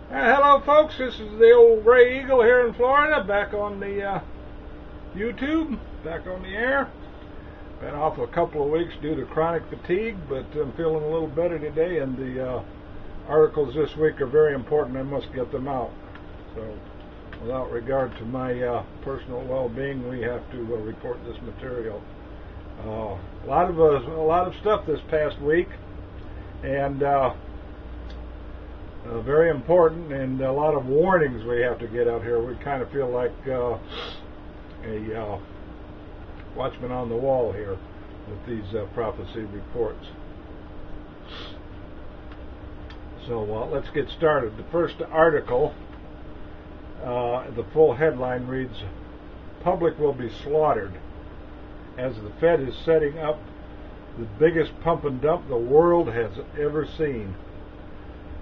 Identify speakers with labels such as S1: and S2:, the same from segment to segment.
S1: Hello folks, this is the old Gray Eagle here in Florida, back on the YouTube, back on the air. Been off a couple of weeks due to chronic fatigue, but I'm feeling a little better today, and the articles this week are very important. I must get them out. So without regard to my personal well-being, we have to report this material. A lot of stuff this past week, and very important, and a lot of warnings we have to get out here. We kind of feel like a watchman on the wall here with these prophecy reports. So let's get started. The first article, the full headline reads, "Public will be slaughtered as the Fed is setting up the biggest pump and dump the world has ever seen."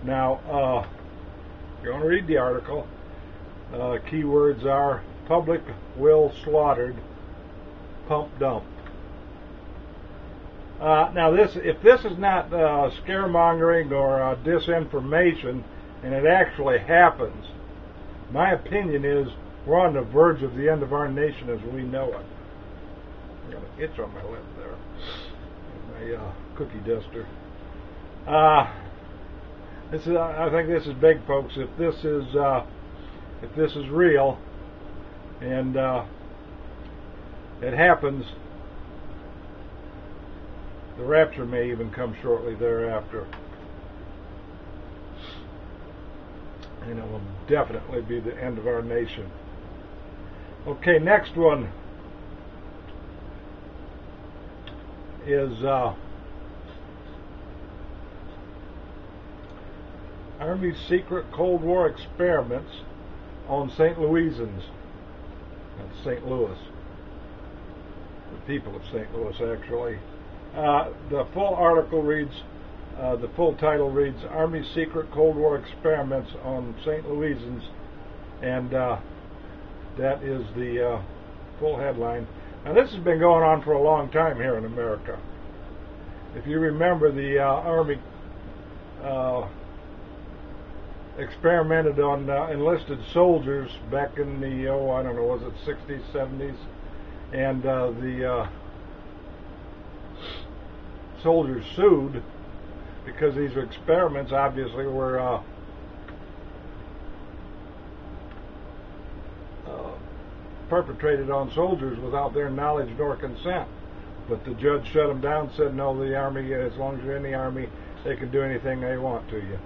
S1: Now, if you want to read the article, keywords are public will slaughtered, pump dump. Now, if this is not scaremongering or disinformation, and it actually happens, my opinion is we're on the verge of the end of our nation as we know it. I got an itch on my lip there. My cookie duster. I think this is big, folks. If this is real, and it happens, the rapture may even come shortly thereafter, and it will definitely be the end of our nation. Okay, next one is Army's secret Cold War experiments on St. Louisans. That's St. Louis. The people of St. Louis, actually. The full article reads, the full title reads, Army's secret Cold War experiments on St. Louisans, and that is the full headline. Now, this has been going on for a long time here in America. If you remember, the Army experimented on enlisted soldiers back in the, I don't know, was it 60s, 70s? And the soldiers sued because these experiments obviously were perpetrated on soldiers without their knowledge nor consent. But the judge shut them down, said no, the Army, as long as you're in the Army, they can do anything they want to you.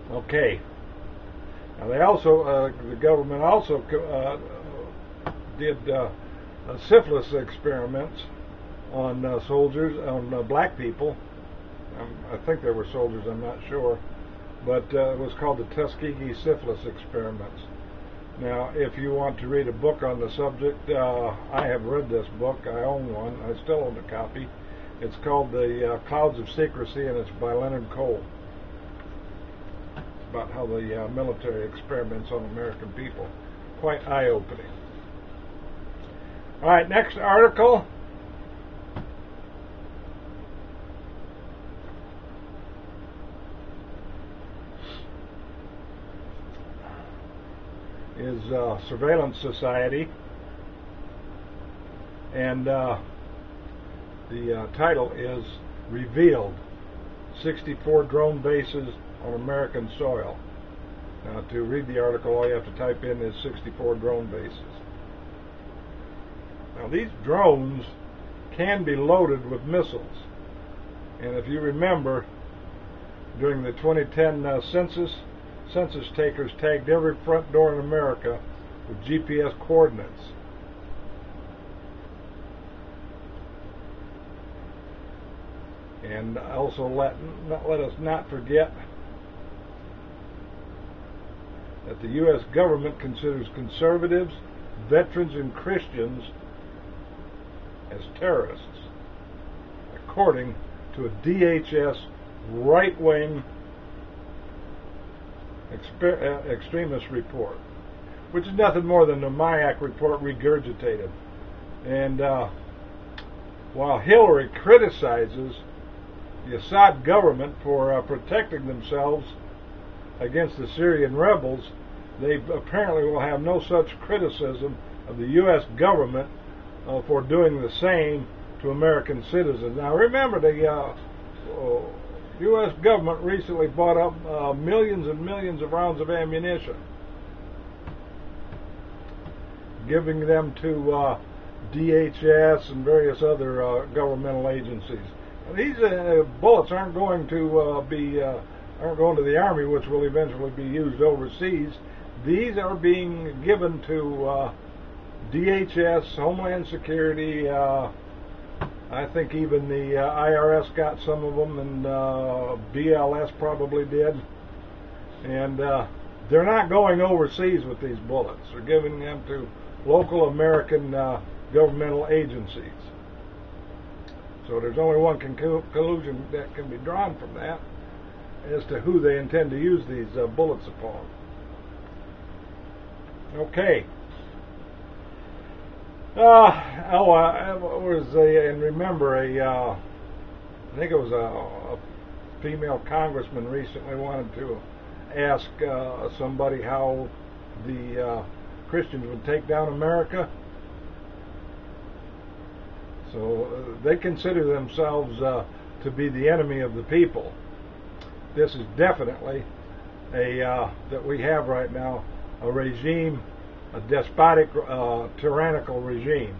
S1: Okay. Now they also, the government also did syphilis experiments on soldiers, on black people. I think they were soldiers, I'm not sure, but it was called the Tuskegee syphilis experiments. Now, if you want to read a book on the subject, I have read this book. I own one. I still own a copy. It's called The Clouds of Secrecy, and it's by Leonard Cole. About how the military experiments on American people. Quite eye-opening. All right, next article is Surveillance Society, and the title is Revealed, 64 Drone Bases on American Soil. Now, to read the article, all you have to type in is 64 drone bases. Now, these drones can be loaded with missiles, and if you remember, during the 2010 census takers tagged every front door in America with GPS coordinates. And also let us not forget that the U.S. government considers conservatives, veterans, and Christians as terrorists, according to a DHS right-wing extremist report, which is nothing more than the MIAC report regurgitated. And while Hillary criticizes the Assad government for protecting themselves against the Syrian rebels, they apparently will have no such criticism of the U.S. government for doing the same to American citizens. Now remember, the U.S. government recently bought up millions and millions of rounds of ammunition, giving them to DHS and various other governmental agencies. These bullets aren't going to aren't going to the Army, which will eventually be used overseas. These are being given to DHS, Homeland Security. I think even the IRS got some of them, and BLS probably did. And they're not going overseas with these bullets. They're giving them to local American governmental agencies. So there's only one conclusion that can be drawn from that as to who they intend to use these bullets upon. Okay. And remember, I think it was a female congressman recently wanted to ask somebody how the Christians would take down America. So they consider themselves to be the enemy of the people. This is definitely that we have right now a regime, a despotic, tyrannical regime,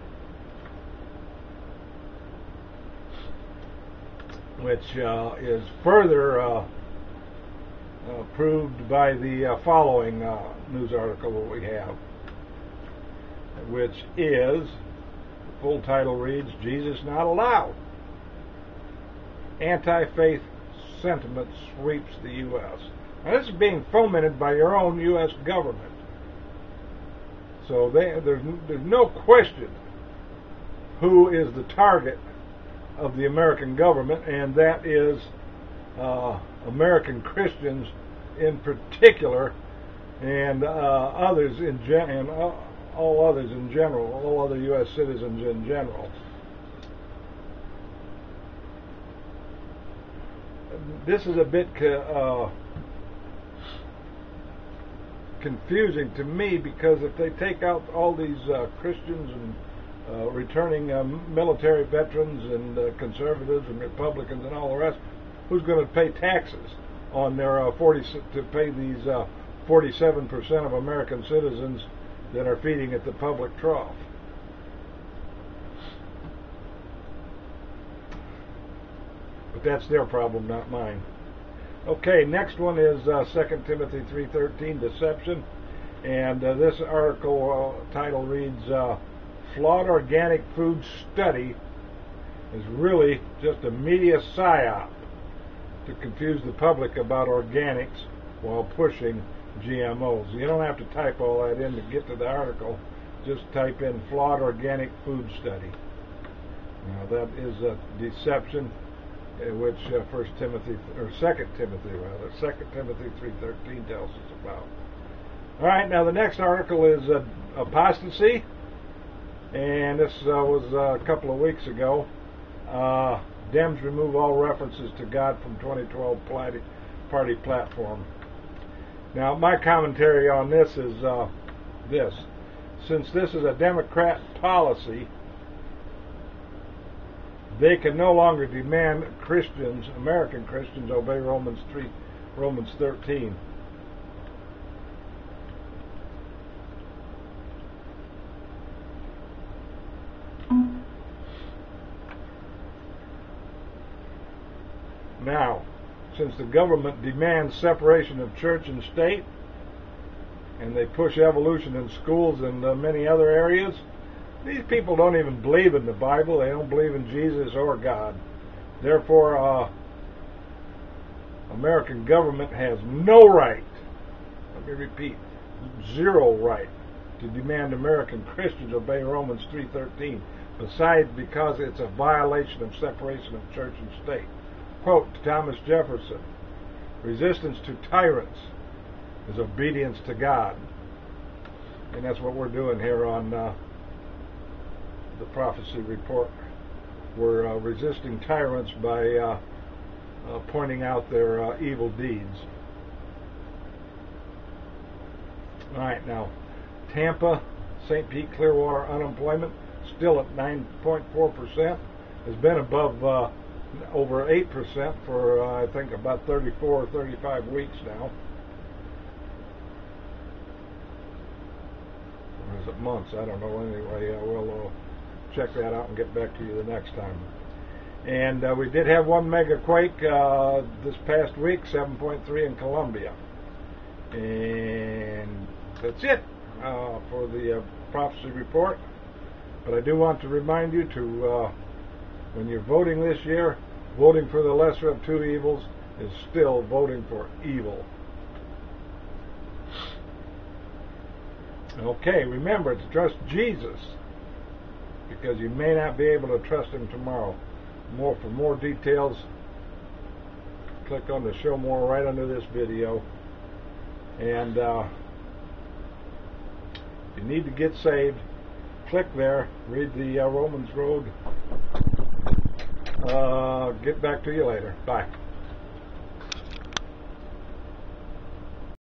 S1: which is further proved by the following news article that we have, which is, the full title reads, "Jesus Not Allowed. Anti-faith sentiment sweeps the U.S." Now this is being fomented by your own U.S. government. So there's no question who is the target of the American government, and that is American Christians in particular, and others in all others in general, all other U.S. citizens in general. This is a bit confusing to me, because if they take out all these Christians and returning military veterans and conservatives and Republicans and all the rest, who's going to pay taxes on their to pay these 47% of American citizens that are feeding at the public trough? But that's their problem, not mine. Okay, next one is 2 Timothy 3:13, deception. And this article title reads, "Flawed Organic Food Study is really just a media psyop to confuse the public about organics while pushing GMOs." You don't have to type all that in to get to the article. Just type in "flawed organic food study." Now that is a deception, which 2 Timothy 3:13 tells us about. All right, now the next article is apostasy, and this was a couple of weeks ago. Dems remove all references to God from 2012 party platform. Now, my commentary on this is this. Since this is a Democrat policy, they can no longer demand Christians, American Christians, obey Romans 13. Now, since the government demands separation of church and state, and they push evolution in schools and many other areas, these people don't even believe in the Bible. They don't believe in Jesus or God. Therefore, American government has no right, let me repeat, zero right to demand American Christians obey Romans 3:13, besides because it's a violation of separation of church and state. Quote Thomas Jefferson, "Resistance to tyrants is obedience to God." And that's what we're doing here on the Prophecy Report. We're resisting tyrants by pointing out their evil deeds. All right, now Tampa, St. Pete, Clearwater unemployment still at 9.4%. Has been above over 8% for I think about 34 or 35 weeks now. Or is it months? I don't know. Anyway, we'll check that out and get back to you the next time. And we did have one mega quake this past week, 7.3 in Colombia. And that's it for the prophecy report. But I do want to remind you to, when you're voting this year, voting for the lesser of two evils is still voting for evil. Okay, remember to trust Jesus, because you may not be able to trust Him tomorrow. For more details, click on the Show More right under this video. And if you need to get saved, click there, read the Romans Road. Get back to you later. Bye.